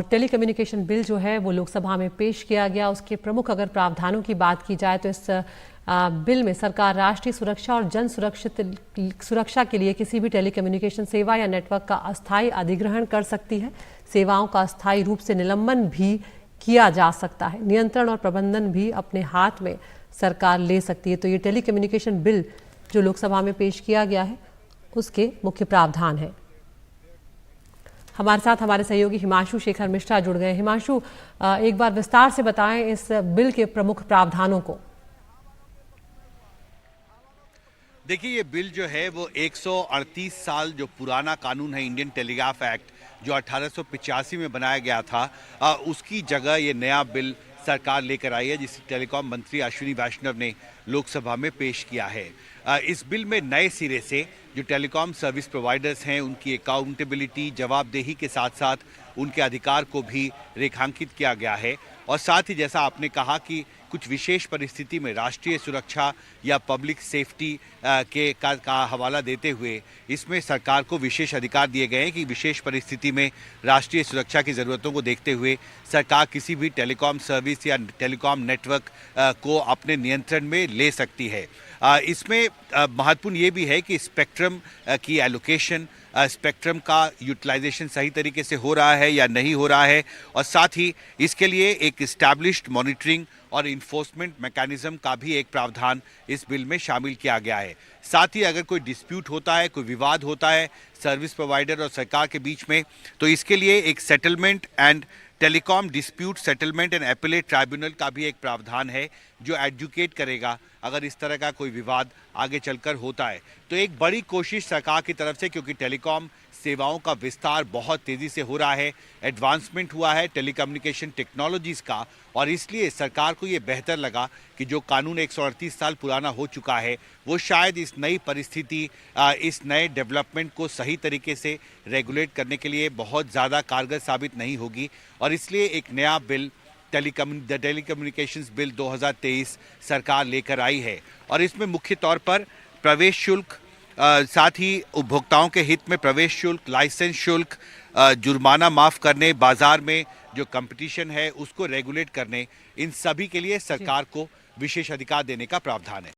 Telecommunication bill जो है वो लोकसभा में पेश किया गया। उसके प्रमुख अगर प्रावधानों की बात की जाए तो इस बिल में सरकार राष्ट्रीय सुरक्षा और जन सुरक्षा के लिए किसी भी टेलीकम्युनिकेशन सेवा या नेटवर्क का अस्थायी अधिग्रहण कर सकती है। सेवाओं का अस्थायी रूप से निलंबन भी किया जा सकता है। नियंत्रण और प्रबंधन भी अपने हाथ में सरकार ले सकती है। तो ये टेलीकम्युनिकेशन बिल जो लोकसभा में पेश किया गया है उसके मुख्य प्रावधान है। हमारे साथ हमारे सहयोगी हिमांशु शेखर मिश्रा जुड़ गए। हिमांशु, एक बार विस्तार से बताएं इस बिल के प्रमुख प्रावधानों को। देखिए, ये बिल जो है वो 138 साल जो पुराना कानून है इंडियन टेलीग्राफ एक्ट जो 1885 में बनाया गया था, उसकी जगह ये नया बिल सरकार लेकर आई है, जिसे टेलीकॉम मंत्री अश्विनी वैष्णव ने लोकसभा में पेश किया है। इस बिल में नए सिरे से जो टेलीकॉम सर्विस प्रोवाइडर्स हैं उनकी अकाउंटेबिलिटी, जवाबदेही के साथ साथ उनके अधिकार को भी रेखांकित किया गया है। और साथ ही जैसा आपने कहा कि कुछ विशेष परिस्थिति में राष्ट्रीय सुरक्षा या पब्लिक सेफ्टी का हवाला देते हुए इसमें सरकार को विशेष अधिकार दिए गए हैं कि विशेष परिस्थिति में राष्ट्रीय सुरक्षा की ज़रूरतों को देखते हुए सरकार किसी भी टेलीकॉम सर्विस या टेलीकॉम नेटवर्क को अपने नियंत्रण में ले सकती है। इसमें महत्वपूर्ण ये भी है कि स्पेक्ट्रम की एलोकेशन, स्पेक्ट्रम का यूटिलाइजेशन सही तरीके से हो रहा है या नहीं हो रहा है, और साथ ही इसके लिए एक इस्टेब्लिश्ड मॉनिटरिंग और इन्फोर्समेंट मैकेनिज्म का भी एक प्रावधान इस बिल में शामिल किया गया है। साथ ही अगर कोई डिस्प्यूट होता है, कोई विवाद होता है सर्विस प्रोवाइडर और सरकार के बीच में, तो इसके लिए एक settlement and telecom dispute settlement and appellate tribunal का भी एक प्रावधान है जो एडजुकेट करेगा अगर इस तरह का कोई विवाद आगे चलकर होता है। तो एक बड़ी कोशिश सरकार की तरफ से, क्योंकि टेलीकॉम सेवाओं का विस्तार बहुत तेज़ी से हो रहा है, एडवांसमेंट हुआ है टेलीकम्युनिकेशन टेक्नोलॉजीज़ का, और इसलिए सरकार को ये बेहतर लगा कि जो कानून 138 साल पुराना हो चुका है वो शायद इस नई परिस्थिति, इस नए डेवलपमेंट को सही तरीके से रेगुलेट करने के लिए बहुत ज़्यादा कारगर साबित नहीं होगी, और इसलिए एक नया बिल टेलीकम्युनिकेशंस बिल 2023 सरकार लेकर आई है। और इसमें मुख्य तौर पर प्रवेश शुल्क, साथ ही उपभोक्ताओं के हित में प्रवेश शुल्क, लाइसेंस शुल्क, जुर्माना माफ़ करने, बाजार में जो कंपटीशन है उसको रेगुलेट करने, इन सभी के लिए सरकार को विशेष अधिकार देने का प्रावधान है।